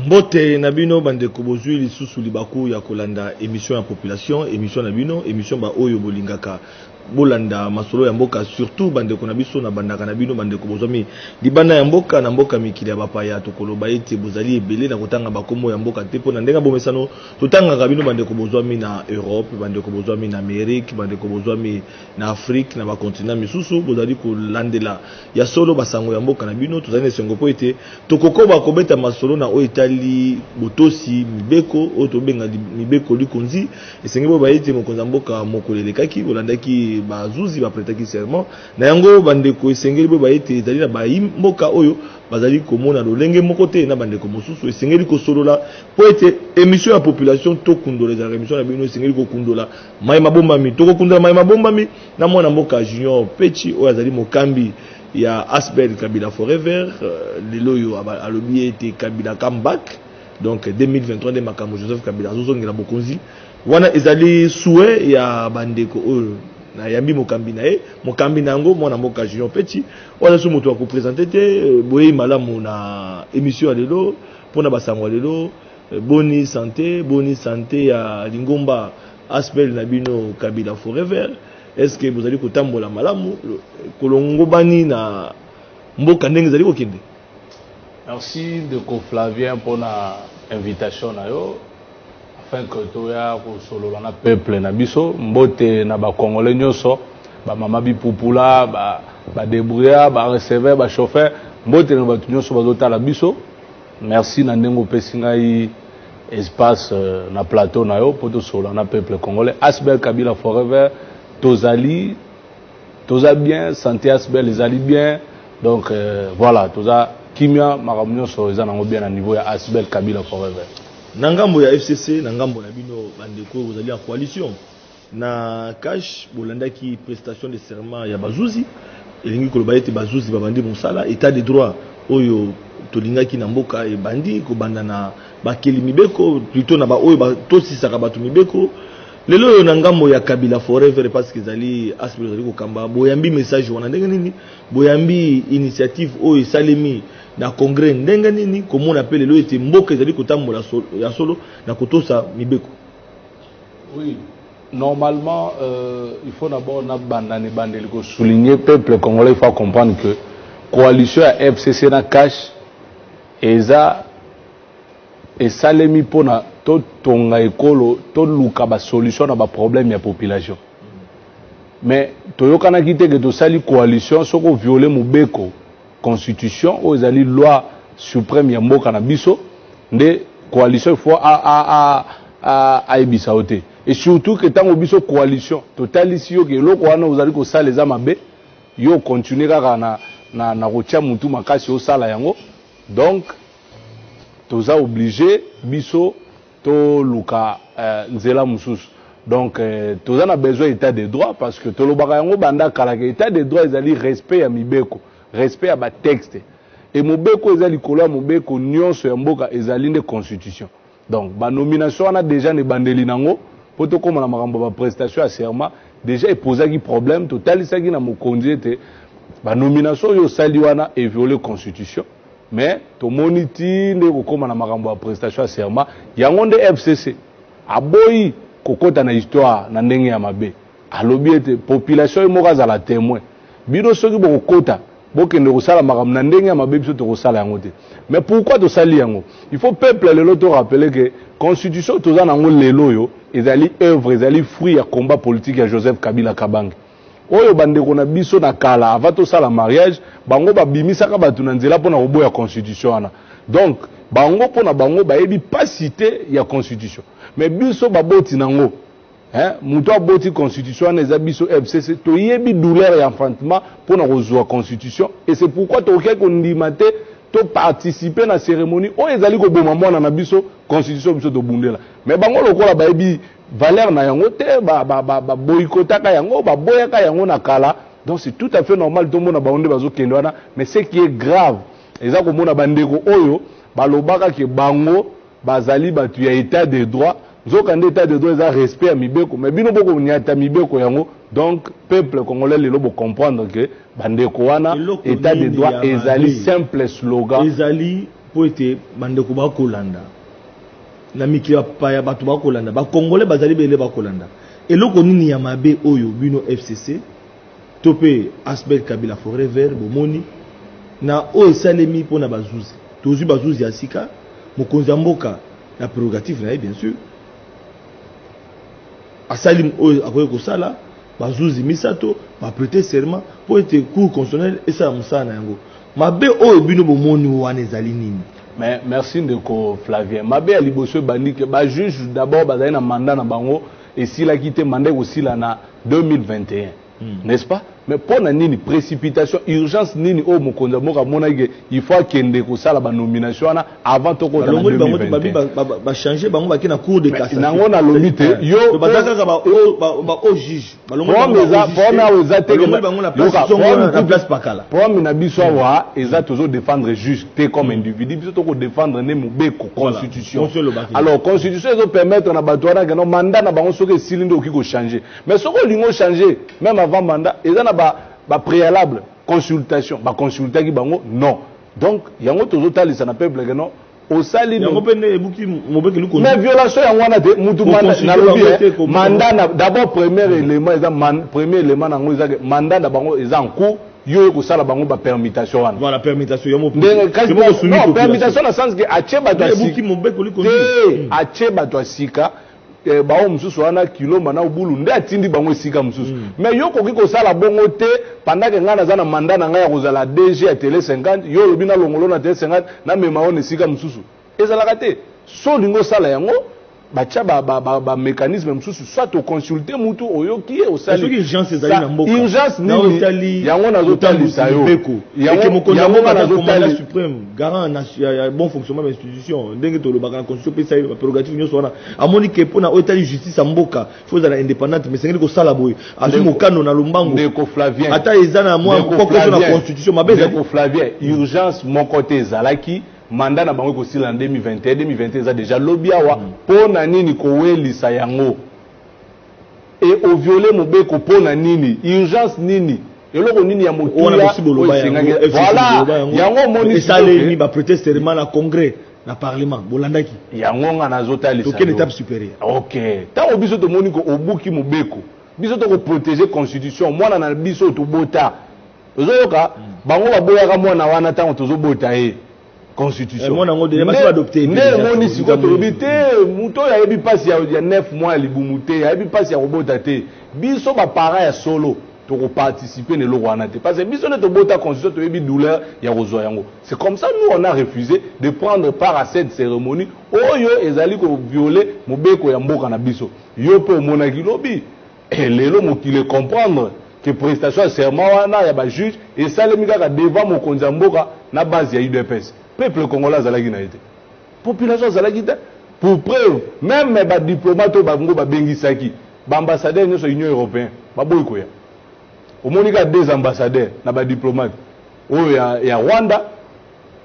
Mbote Nabino bandeko bozui lisusu libaku ya kolanda émission ya population, émission Nabino, émission ba oyo bolingaka bolanda masolo ya mboka, surtout bandeko na biso na bandaka na bino bandeko bozomi libanda ya mboka na mboka mikili ya bapaya tokoloba ete bozali ebele na kotanga bakomo ya mboka te pona ndenga bomesano totanga bino bandeko bozwami na Europe, bandeko bozwami na Amérique, bandeko bozwami na Afrique na ba continent misusu bozali kolandela ya solo basango ya mboka na bino tozali na sengo po ete tokokoba kobeta masolo na o etali botosi mibeko o tobenga mibeko likonzi esengi bo ba ete mokonza mboka mokolelekaki bolandaki bazuzi bapretaki serment na yango bandeko esengeli bo ba ete ezali na ba mboka oyo bazali komona lolenge moko te na bandeko mosusu esengeli kosolola po ete émission ya population to kundola za émission na bino esengeli ko kundola mai mabombami to kundula mai mabombami na mwana mboka Junior Pechi oyo azali mokambi ya Asbel Kabila Forever lelo yo alobi ete Kabila comeback donc 2023 de makambo Joseph Kabila zozongela bokonzi wana ezali souhait ya bandeko oyo na yambi mokambi na ye mokambi nango mwana mboka Junior Pechi wana so moto ko présenter te boye malamu na émission lelo pona basango lelo boni santé ya Lingomba Asbel na bino Kabila Forever. Est-ce que vous allez kotambola malamu kolongo bani na mboka ndenge zali kokende? Merci de Flavien pour la invitation na yo afin que toya ko solo na peuple na biso mbote na ba congolais nyoso ba mama bi pupula ba débrouillard ba receveur ba chauffeur mbote na ba nyoso bazota la biso. Merci na ndengo pesinga yi espace na plateau na yo pour to solo na peuple congolais Asbel Kabila Forever. Tozali, toza bien, santé Asbel, les ali bien. Donc voilà, toza kimia maramunyo so eza nango bien à niveau ya Asbel Kabila Forever. Nangambo ya FCC, nangambo na bino bandeko vous allez en coalition. Na cash bolanda ki prestation de serment ya bazuzi, elingi koloba ete bazuzi babandi mosala état de droit oyo tolingaki na mboka e bandi ko banda na bakeli mibeko plutôt na ba oyo ba tosisaka batu mibeko. Lelo na ngambo ya Kabila Forever parce que zali Asbel zali ko kamba boyambi message wana ndenge nini boyambi initiative oyo salemi na congrès ndenge nini comment on appelle lelo ete mboka zali kotambola ya solo na kotosa mibeko. Oui, normalement il faut d'abord na bandane bandeli ko souligner peuple congolais, il faut comprendre que coalition à FCC na cash eza et salemi pona to tonga ekolo to luka ba solution na ba problème ya population. Mais toyokana kite que to sali coalition soko violer mobeko constitution o ezali loi suprême ya mboka na biso nde coalition faut a ebisa ote. Et surtout que tango biso coalition totali si yo ke loko wana ozali ko sala za mabe yo continuer kaka na kotia mutu makasi o sala yango. Donc toza obligé biso to luka nzela mususu. Donc toza na besoin état de droit parce que tolobaka yango banda kala ke état de droit ezali respect ya mibeko, respect ya ba texte. Et mobeko ezali kola mobeko nyonso ya mboka ezali nde constitution. Donc ba nomination on a déjà ne bandeli nango poto koma na makambo ba prestation à serment déjà eposaki problème totalisaki na mokonzi te ba nomination yo sali wana e violer constitution. Mais to moniti nde kokoma na makambo ya prestation à serment yango nde FCC aboyi kokota na histoire na ndenge ya mabe alobi ete population emoka za la témoin bino soki bokota bokende kosala makambo na ndenge ya mabe biso to kosala yango te. Mais pourquoi to sali yango? Il faut peuple lelo to rappeler que constitution toza nango lelo yo ezali œuvre ezali fruit ya combat politique ya Joseph Kabila Kabange oyo bandeko na biso na kala avant to sala mariage bango babimisaka batu na nzela pona koboya constitution wana. Donc bango pona bango bayebi pas cité ya constitution mais biso baboti nango muto aboti constitution wana eza biso FCC to yebi douleur ya enfantement pona kozwa constitution et c'est pourquoi to okeke ndima te to participer na cérémonie oyo ezali koboma mwana na biso constitution biso to bundela. Mais bango lokola bayebi valeur na yango te boycotaka yango boyaka yango na kala. Donc c'est tout à fait normal tout mona baonde bazo kendo wana. Mais ce qui est grave eza ko mona bandeko oyo balobaka ke bango bazali batu ya état de droit nzokande état de droit eza respect ya mibeko mais bino boko nyata mibeko yango. Donc peuple congolais lelo bo comprendre que bandeko wana état de droit ezali simple slogan ezali pour être bandeko ba kolanda na mikili ya bato ba kolanda ba congolais bazali bele ba kolanda eloko nini ya mabe oyo bino FCC topé Asbel Kabila Forêt Vert bomoni na oyo salemi pona bazuzi tozu bazuzi ya sika mokonzi mboka la prérogative na bien sûr asalim oyo akoye kosala bazuzi misato ba prêter serment pour être cour constitutionnel et ça musana yango mabe oyo bino bomoni wana ezali nini. Mais merci ndeko Flavien. Mabe ya liboso bandi ke ba juge d'abord bazali na mandat na bango et s'il a quitté mandat aussi là na 2021. N'est-ce pas? Mais pour na nini précipitation urgence nini o mokonzi moka monage il faut kende ko sala ba nomination na avant to ko na 2021 ba changer bango ba ki na cour de cassation nango na lomite yo bazaka ba o juge balongo na eza te bango la place pakala pour na biso wa eza toujours défendre juste te comme individu biso to ko défendre ne mobeko constitution. Alors constitution ezo permettre na bato wana que no mandat na bango soki silinde oki ko changer mais soko lingo changer même avant mandat eza na ba préalable consultation ba consulter ki bango non donc yango tozo talisa na peuple que non au sali yango pene ebuki mobeki luko mais violation yango wana te mutu na lobi mandat d'abord premier élément eza premier élément nango eza mandat na bango eza en cours yo ko sala bango ba permutation wana voilà permutation yamo non permutation na sens que acheba to ebuki mobeki luko acheba to sika bao mususu wana kilomba na ubulu nde atindi bango esika mususu mais yo koki kosala bongo te pendant que ngana za na mandat na ngai ya kozala DG ya télé 50 yo lobi na longolo na télé 50 na mema on esika mususu ezalaka te so lingo sala yango bacha ba mécanisme mususu soit au consulter mutu oyoki au sali urgence ezali na mboka urgence ni yango na zotali sayo yango mokonzi mboka na commandant suprême garant na bon fonctionnement de l'institution ndenge to lobaka na constitution pe sayo prérogative nyonso wana amoni ke pona otali justice ya mboka faut za indépendante mais sengeli ko sala boy azu mokano na lombango ndeko Flavien ata ezana moi poko na constitution mabeza ndeko Flavien urgence mon côté ezalaki mandat na bango ko sila en 2021 eza déjà lobby awa pona nini ko welisa yango et au violer mobeko pona nini urgence nini eloko nini ya motuya voilà yango moni esale ni ba prêter serment na congrès na parlement bolandaki yango nga nazotali ça quelle étape supérieure OK tant biso to moni ko obuki mobeko biso to ko protéger constitution mwana na biso to bota ozoyoka bango baboyaka mwana wana tango tozobota constitution mon ngo de pas adopté ne moni siko to bité muto ya yebi pasi ya 9 mois libumuté ya yebi pasi ya robota te biso ba para ya solo to ko participer ne lo wana te parce que biso ne to bota constitution to yebi douleur ya rozo yango c'est comme ça nous on a refusé de prendre part à cette cérémonie oyo ezali ko violer mobeko ya mboka na biso yo pe monaki lobi lelo mokile comprendre que prestation de serment wana ya ba juge et salemi kaka devant mokonzi mboka na base ya UDPS peuple congolais azalaki na été population azalaki te pour preuve même ba diplomate bango ba bengisaki ba ambassadeur nyonso union européenne ba boy koya omoni ka deux ambassadeurs na ba diplomate oyo ya Rwanda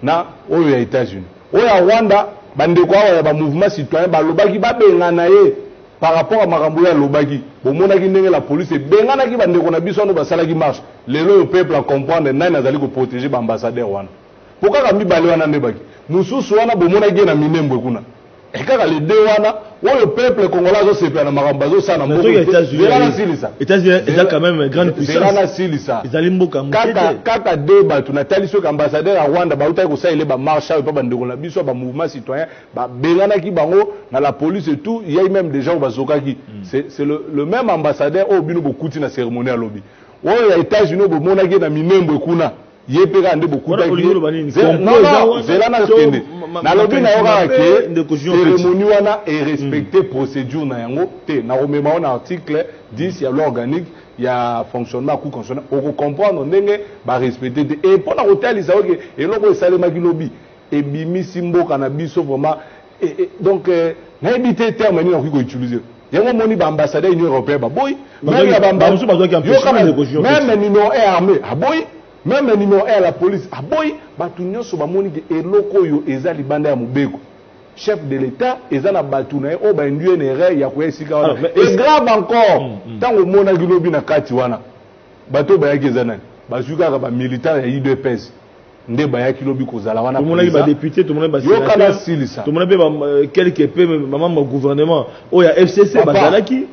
na oyo ya États-Unis oyo ya Rwanda bandeko awa ya ba mouvement citoyen ba lobaki ba bengana ye par rapport à makambo ya lobaki bomonaki ndenge la police benganaki bandeko na biso no basalaki marche lelo le peuple a comprendre nani azali ko protéger ba ambassadeur wana pokaka mibale wana ndebaki mususu wana bomonaki na minembwe kuna ekaka le deux wana oyo peuple congolais azo sepela na makambo azo sana mboka États-Unis est quand même grande puissance ezali mboka kaka deux batu na tali soki ambassadeur ya Rwanda ba utaki ko sa ile ba marche pa bandeko na biso ba mouvement citoyen ba benganaki bango na la police et tout il y a même des gens bazokaki c'est le même ambassadeur au bino bokuti na cérémonie à lobby oyo ya États-Unis bomonaki na minembwe kuna yepeka nde bokuta zelana kende na lobi na yoka ke cérémonie wana est respecté procédure na yango te na romema na article 10 ya loi organique ya fonctionnement coup constitutionnel on comprendre ndenge ba respecter te et pona kotalisa oke eloko esalemaki lobi ebimisi mboka na biso vraiment donc na ebité terme ni ko utiliser yango moni ba ambassadeur union européenne ba boy même ya ba même numéro 1 armée a boy même numéro 1 la police a boy batu nyonso ba moni ke eloko yo eza libanda ya mobeko chef de l'état eza na batu na o ba induire ne re ya koesika wana et grave encore tango mona gilobi na kati wana bato ba yaki eza nani bazuka ka ba militaire ya UDPS nde bayaki lobi kozala wana tout le monde ba député tout le monde ba sénateur tout le monde ba quelques peu maman gouvernement oh ya FCC bazalaki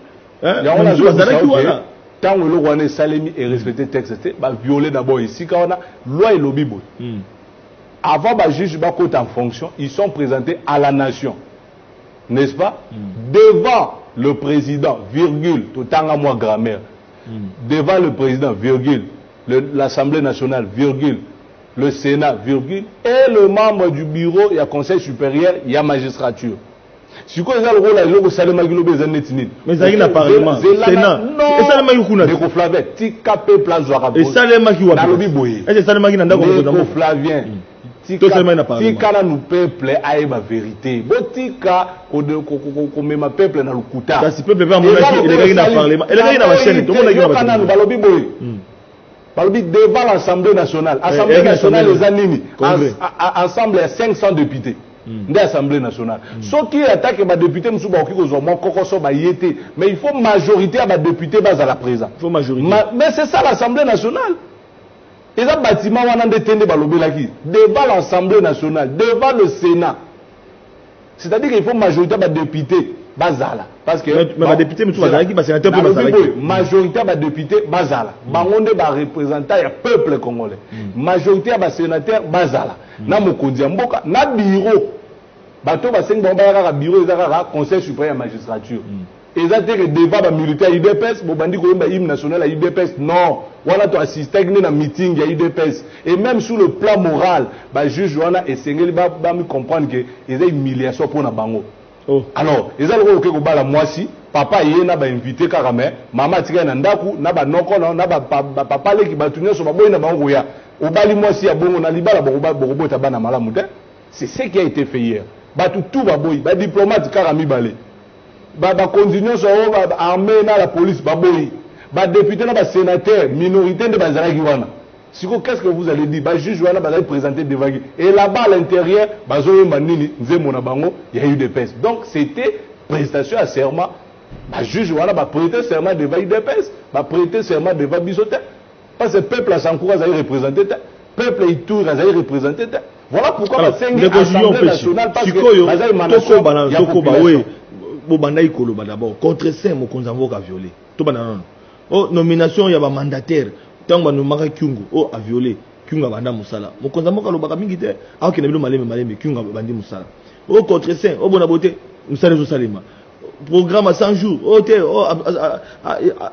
hein bazalaki wana tant le roi Salemi et respecter texte ba violer d'abord ici quand on a loi et lobby boy avant ba juge ba côté en fonction ils sont présentés à la nation n'est-ce pas devant le président virgule tout tanga moi grammaire devant le président virgule l'Assemblée nationale virgule le Sénat virgule et le membre du bureau il y a conseil supérieur il y a magistrature. Si quoi ça le rôle là il est au Salema Gilobe Zanetini. Mais ça il a parlement Sénat. Et Salema Yukuna. De Flavien Tikape Place Joara. Et Salema qui wa. Na lobi boye. Et Salema qui nanda ko ko Flavien. Tika na peuple aïba vérité. Botika ko mema peuple na lukuta. Ça si peuple va monaki il est na parlement. Il est na ma chaîne tout le monde est na ba lobi boye. Balobi devant l'Assemblée nationale. Assemblée nationale les animi. Ensemble il y a 500 députés. De l'Assemblée nationale. Ce qui attaque les députés, mais il faut majorité à les députés à la présence. Il faut majorité. Mais c'est ça l'Assemblée nationale. Et ça, bâtiment, on a devant l'Assemblée nationale, devant le Sénat. C'est-à-dire qu'il faut majorité à les députés. Bazala. Parce que. Mais les députés, mais tout le monde sénateur pour Bazala. Majorité à les députés, Bazala. Bangonde va représenter le peuple congolais. Majorité à les sénateurs, Bazala. Na mokonzi mboka na bureau bato ba sengi bomba ya bureau ezaka conseil supérieur magistrature ezate que devant ba militaire IDPS bo bandi ko yemba hymne national à IDPS non wana to assister na meeting ya IDPS et même sur le plan moral ba juge wana esengeli ba mi comprendre que eza humiliation pour na bango alors ezali ko bala mwasi papa ye na ba invité kaka mais mama tika na ndaku na ba noko na ba papa leki batunyo so ba boyi na bango ya obali mwasi ya bongo na libala bokobota bana malamu te c'est ce qui a été fait hier batu tout ba boyi ba diplomate kaka mibale ba continuer so ba armée na la police ba boyi ba député na ba sénateur minorité de bazalaki wana siko qu'est-ce que vous allez dire ba juge wana bazali présenter devant et là-bas à l'intérieur bazoyo manini nzemo na bango il y a eu des pèses donc c'était prestation à serment ba juge wana ba prêter serment devant IDPS ba prêter serment devant bisote. Parce que le peuple a s'encourage à y représenter, le peuple est tout à y représenter. Voilà pourquoi la Assemblée nationale parce que Toko Bobanda Ikoloba d'abord contre ça mon konzango a violé. Tout banana. Oh nomination il y a un mandataire tant que nous mara Kyungu oh a violé Kyunga banda musala. Mon konzango ka loba mingi te a ki na bilo maleme Kyunga bandi musala. Oh contre ça oh bona beauté musala zo salima. Programme à 100 jours. Oh,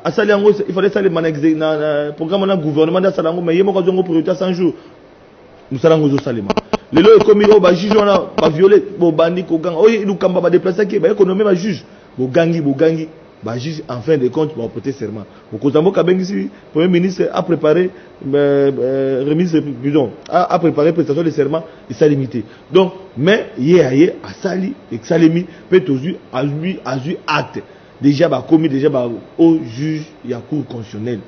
à Saliango, il fallait salir na programme na gouvernement de Salango, mais il y a une priorité à 100 jours. Nous allons salima. Le lot est commis au juge, on a violé, bon bandit, kogang. Oh, il nous kamba ba déplacer qui, bah économie ba juge, bo gangi, bah juge en fin de compte pour porter serment. Au Kozambo Kabengisi, premier ministre a préparé remise, disons, a préparé prestation de serment, il s'est limité. Donc, mais hier a sali, et salimi, peut aussi a eu acte. Déjà bah commis déjà bah au juge il y a cour constitutionnelle.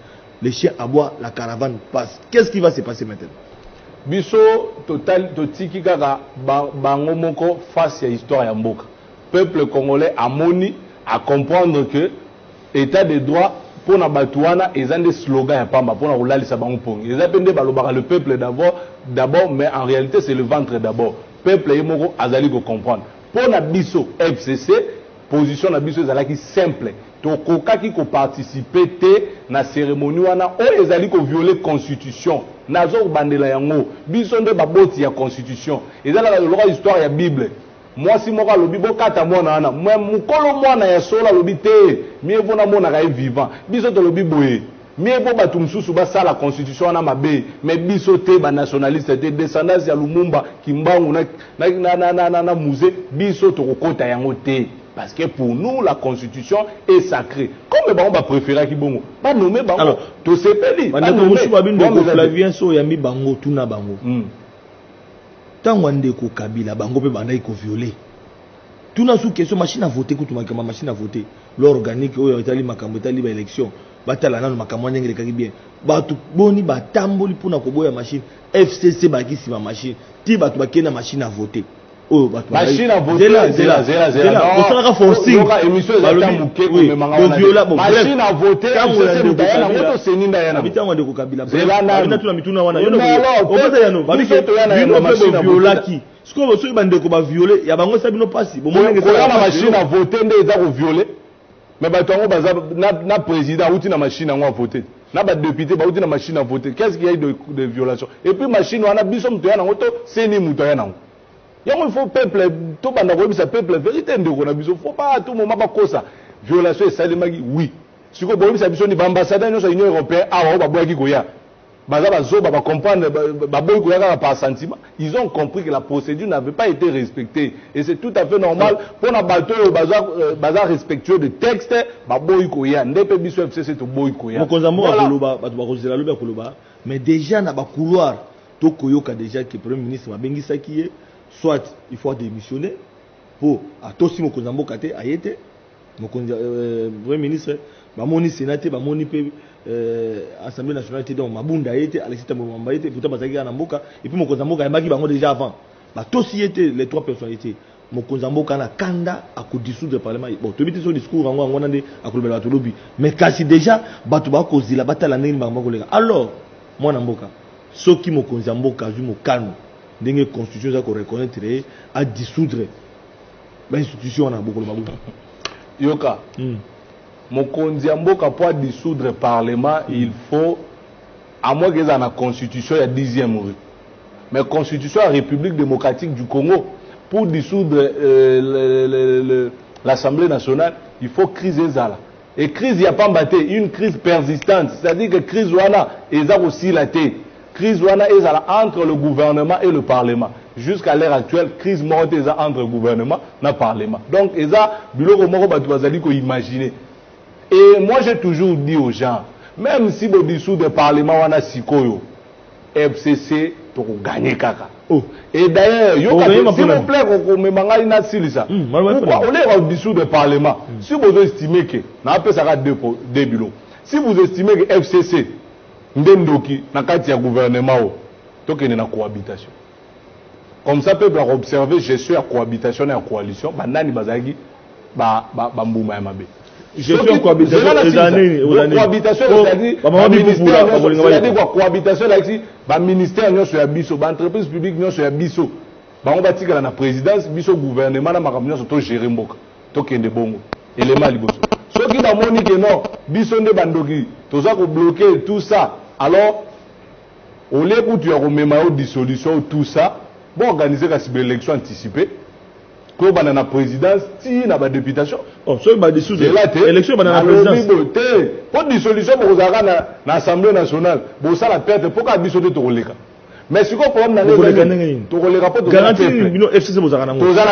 Les chiens aboient, la caravane passe. Qu'est-ce qui va se passer maintenant? Biso total totiki kaka bango moko face à histoire ya mboka. Peuple congolais a moni à comprendre que état de droit pour na batouana et des slogans ya pamba pour na rolalisa bango pongi. Ils appellent balobaka le peuple d'abord mais en réalité c'est le ventre d'abord. Peuple yemoko azali ko comprendre. Pour na biso FCC position na biso ezalaki simple. Tokokaki ko participer te na cérémonie wana o ezali ko violer constitution. Nazo bandela yango biso nde baboti ya constitution. Ezala la histoire ya Bible. Moi si moka lobi bokata mwana wana moi mukolo mwana ya sola lobi te mieux vaut na mona ka vivant biso to lobi boye mieux vaut batu msusu basa la constitution wana mabe mais biso te ba nationaliste te descendance ya Lumumba Kimbangu na musée biso to kokota yango te parce que pour nous la constitution est sacrée comme on va préférer ki bongo ba nommer bango alors to sepeli ba nommer babinde Flavien so ya mi bango tuna bango tant ndeko Kabila bango pe banda iko violer tout na sous question machine à voter ko tuma kama machine à voter l'organique oyo itali makambo itali ba élection batala nanu makambo ndenge kaki bien batu boni batamboli pona ko boya machine FCC bakisi ma machine ti batu bakena machine à voter oh machine à voter zéla on s'en a forcing émission ezata muke komemanga machine à voter FCC mutaya nango toseninda ya nango bitango de kokabila zéla na tuna mituna wana yono okoza yano bino pe violaki siko soki bandeko ba violer ya bango sabino pasi bomonenge ça na machine à voter nde eza ko violer mais bato yango baza na président outi na machine yango à voter na ba député ba outi na machine à voter qu'est-ce qu'il y a de violation et puis machine wana biso mutoya nango to seni mutoya nango yango il faut peuple to banda ko bisa peuple vérité ndeko na biso faut pas tout moment ba kosa violation et salimaki oui siko bo bisa biso ni ba ambassadeur nyonso union européenne awa ba boyaki koya baza bazoba ba comprendre ba boy koya par sentiment ils ont compris que la procédure n'avait pas été respectée et c'est tout à fait normal pour na bato baza respectueux de texte ba boy koya ndepe biso FCC to boy koya mokonzambo akoloba bato bakozela lobi akoloba mais déjà na ba couloir to koyoka déjà que premier ministre babengisaki ye soit il faut démissionner pour atosi mokonzambo kate ayete mokonza premier ministre bamoni sénaté bamoni pe assemblée nationale te donc mabunda yete Alexis Tambomamba yete pourtant bazaki na mboka et puis mokonzambo yambaki bango déjà avant batosi yete les trois personnalités mokonzambo kana kanda akodissoudre parlement bon to biti so discours ngo ngona nde akolobela bato lobi mais kasi déjà bato bakozila batala ndenge bango kolega alors mwana mboka soki mokonzambo kazu mokano ndenge constitution za ko reconnaître à dissoudre ba institution na bokolo babu yoka mokonzi ya mboka pour dissoudre le parlement il faut à moins que dans la constitution il y a 10e rue mais constitution de la République démocratique du Congo pour dissoudre l'Assemblée nationale il faut crise ezala et crise il y a pas mbaté une crise persistante c'est-à-dire que crise wana eza aussi la té crise wana ezala entre le gouvernement et le parlement jusqu'à l'heure actuelle crise morte eza entre le gouvernement et le parlement donc eza biloko moko bato bazali ko imaginer. Et moi j'ai toujours dit aux gens, même si vous dissoudre le parlement wana sikoyo, FCC pour gagner kaka. Oh. Et d'ailleurs, s'il vous plaît, on me mangali na silisa. Pourquoi on est dissoudre le parlement? Si vous estimez que, na appelle ça deux bureaux. Si vous estimez que FCC ndendoki na kati ya gouvernement donc il y a une cohabitation. Comme ça peuple a observé gestion ya cohabitation et ya coalition, banani bazaki ba mbuma ya mabe. Je suis en cohabitation les années. Cohabitation, c'est-à-dire quoi? Cohabitation, c'est ministère, c'est biso, entreprise publique, c'est biso. On va dire la présidence, biso gouvernement, na makamyo so to gérer mboka. To kende bongo. Élément liboso. Ceux qui na moni que non, biso nde bandoki, to ça ko bloquer tout ça. Alors, au lieu où tu as remis ma dissolution tout ça, bon organiser la élection anticipée. Pour la présidence, si la députation. Oh, so ba dissoudre l'élection ba na présidence. Pour dissolution pour na l'Assemblée nationale, pour ça la perte pour ka biso to koleka. Mais si ko problème na to koleka pas to garantie bino FCC bozaka nango. To za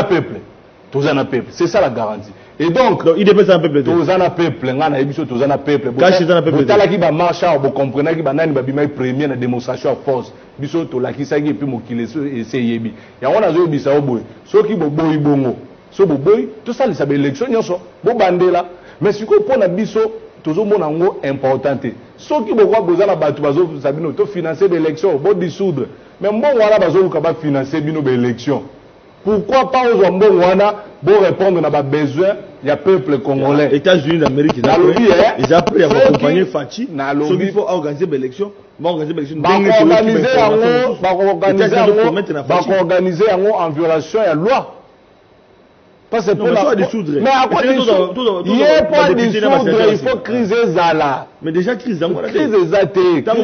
na peuple. C'est ça la garantie. Et donc il dépend ça peuple. To za na peuple ngana biso to za na peuple. Cache za na peuple. Tala ki ba marche bo comprendre ki ba nani ba bima premier na démonstration à force. Biso to la ki sa ki pe mokile so essayer yebi. Ya wana zo bisa oboy. Soki bo boy bongo. So bo boy tout ça les élection nyonso bo bandela. Mais si ko pona biso tozo mona ngo importante. Soki bo kwa bozala batu bazo sabino to financer l'élection bo dissoudre. Mais bon wana bazo ka ba financer bino be élection. Pourquoi pas aux Mbongwana pour répondre à nos besoins il y a peuple congolais. États-Unis d'Amérique ils ont appris à accompagner Fachi. Il faut organiser l'élection. Organiser en violation de la loi. Parce que pour la dissoudre. Mais à quoi dissoudre? Il n'y a pas de dissoudre, il faut criser ça là. Mais déjà crise crise exactée. Tant que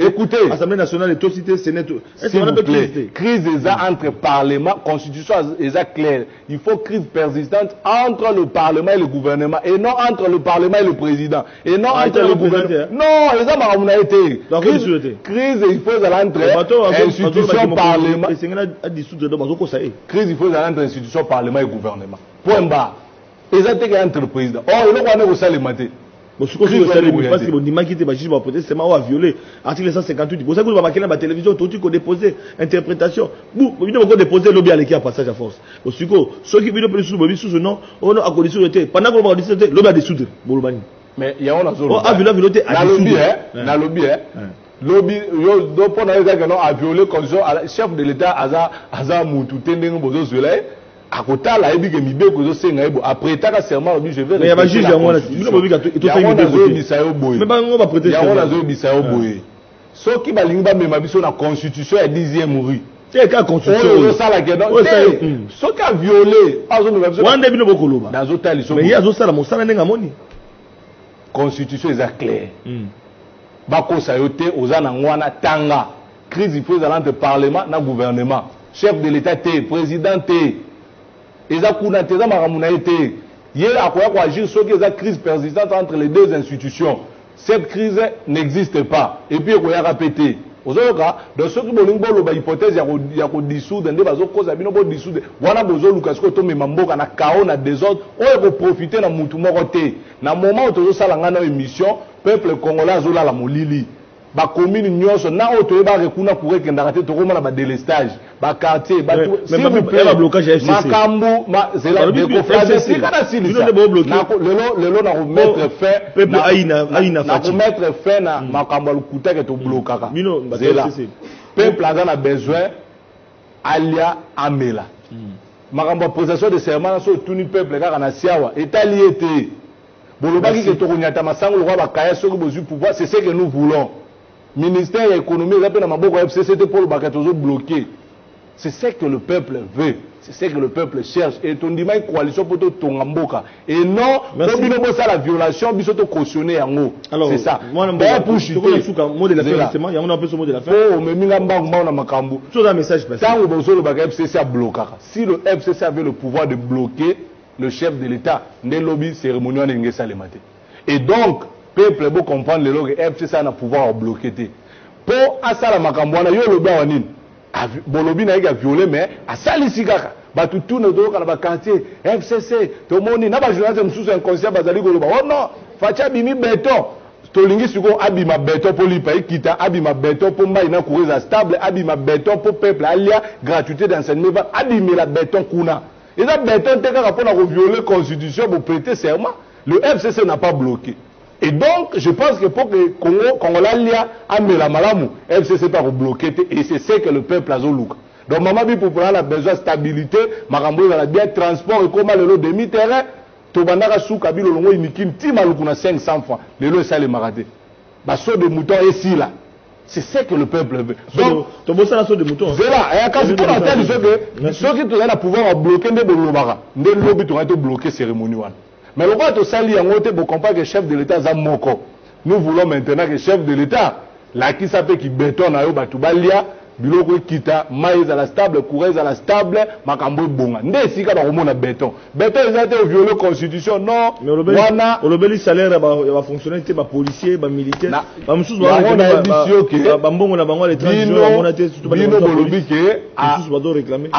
écoutez, Assemblée nationale est aussi Sénat. S'il vous plaît, crise entre parlement, constitution est claire. Il faut crise persistante entre le parlement et le gouvernement et non entre le parlement et le président et non entre le gouvernement. Non, les hommes ont été. Crise il faut entre institution parlement. Crise il faut entre institution parlement et gouvernement. Point barre. Et ça c'est entre le président. Oh, il y a un salaire maté. Parce que on dit que les juges vont protester, c'est mal violé. Article 158. Pour ça que vous avez la télévision, tout qu'on déposer interprétation. Vous devez déposer lobby à l'équipe à passage à force. Parce que ceux qui veulent plus sous ce nom, on a condition de pendant qu'on va dissoudre, lobby à dissoudre. Mais il y a un autre. Ah, lobby na lobby lobby yo do pona ezaka non a violer constitution chef de l'état aza mutu tendenge bozo zela akotala ebi ke mibe ko zo senga ebo après taka serment obi je vais mais ya ba juge yango na bino bobi ka to sai mibe ko bisa yo boye mais ba ngo ba prêter serment ya zo bisa yo boye soki balingi ba mema biso na constitution ya 10e rue c'est ka constitution oyo sala ke donc soki a violer azo mema biso wande bino bokoloba dans hôtel so mais ya zo sala mosala ndenga moni constitution est claire bakosa yo te oza na ngwana tanga crise il faut entre parlement na gouvernement chef de l'état te président te eza kuna te eza makambo na ye te ye akoya koagir soki eza crise persistante entre les deux institutions cette crise n'existe pas et puis ekoyaka pe te ozoyoka donc soki bolingi boloba hypothèse ya kodissoudre nde bazokoza bino bodissoudre wana bozoluka sikoyo tomema mboka na kao na désordre oyo ekoprofite na mutu moko te na moment oyo tozosala ngai na émission peuple congolais azolala molili bacommune nyonso na oyo toyebaka kuna cour ekendaka te tokomona badélestage baquartier makambo zela dekofradesika na silisa lelo na komettre fin na makambo ya lokuta ke toblokaka zela peuple aza na besoin alia amela makambo ya prestation de serment na so otuni peuple kaka na siawa etali ye te bolobaki ke tokonyata masango lokwa bakaya soki bozwi pouvoir c'est ce que nous voulons ministère de l'économie eza pe na maboko ya FCC te pour lobaka tozo bloquer c'est ce que le peuple veut c'est ce que le peuple cherche et tondima une coalition pour tonga mboka et non pour bino bosa la violation biso to cautionner yango c'est ça pour chuter mot de la fin justement yango na peu mot de la fin oh mais minga mbangu na makambo tout un message passé tango bozo lobaka FCC a bloqué si le FCC avait le pouvoir de bloquer le chef de l'état ne lobby cérémonie wana ngesa le matin et donc peuple beau comprendre le log FCC a pouvoir bloquer te pour asala makambo wana yo lobi wa nini bolobi na yeka violer mais asalisi kaka batu tuna to kana ba quartier FCC to moni na ba journaliste msusu inconscient bazali ko loba oh non facha bimi beton tolingi siko abima beton pour lipa ikita abima beton pour mba ina courir stable abima beton pour peuple alia gratuité d'enseignement va abima la beton kuna et ça beton te kaka pour na violer constitution pour prêter serment le FCC n'a pas bloqué. Et donc, je pense que pour que Congolais a mis la malamu, FCC pas bloqué et c'est ce que le peuple a zoluka. Donc, maman bi pour a besoin de stabilité, makambo a bien transport et comment le lot demi-terrain, tobandaka souka bi longo imikim ti malukuna 500 francs. Le lot ça les maraté. Ba saut de mouton ici là. C'est ce que le peuple veut. Donc, tu bosses la saut de mouton. C'est là, et quand tu peux entendre ceux qui ont pouvoir bloquer des bolobara, des lobby tu été bloqué cérémonie wana. Mais le roi de Sali Yangote, vous comprenez que le chef de l'État est moko. Nous voulons maintenant que le chef de l'État, là qui s'appelle qui bétonne à Yobatoubalia, biloko kita, maïs à la stable, courez à la stable, makambo bonga. Ndé si ka ba komona béton. Béton ils ont été violé la constitution non. Mais le bel salaire va fonctionner te ba policier, ba militaire. Ba msusu ba ba mbongo na bango les 30 jours on a été surtout ba bolobi ke msusu ba do réclamer.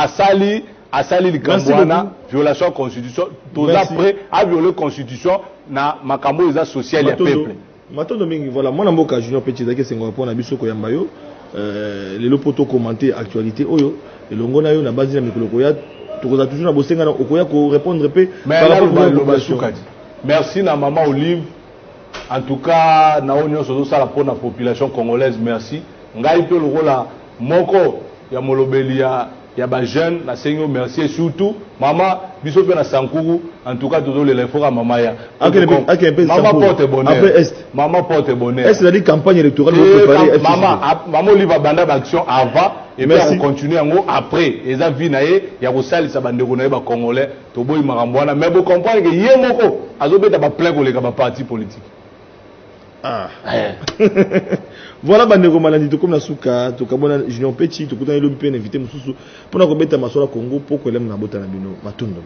Asali Likambwana, violation de la constitution, tous après, à violer la constitution, na makambo isa social et peuple. Matondo mingi, voilà, moi namboka Junior Petit Zake Sengorapo na biso koyambayo, les lopoto commenter actualité oyo, et longo na yo na base na mikolo koya, tokoza toujours na bosenga na okoya ko répondre pe par rapport à la population. Merci na maman Olive. En tout cas, na onyo sozo sala pour la population congolaise, merci. Ngai pe lokola moko ya molobeli ya ba jeune na sengo merci et surtout maman biso pe na Sankuru en tout cas todo le fora maman ya maman porte bonheur après est maman porte bonheur est la campagne électorale pour préparer maman liva banda d'action avant et puis on continue yango après eza vie na ye ya ko salisa bandeko na ye ba congolais to boyi makambo wana mais vous comprenez que ye moko azobeta ba plein koleka ba parti politique. Voilà bandeko malandi to comme na suka to kabona Junior Petit to kutana lobi pe invité mususu pona ko beta masola Congo poko elem na bota na bino matundo.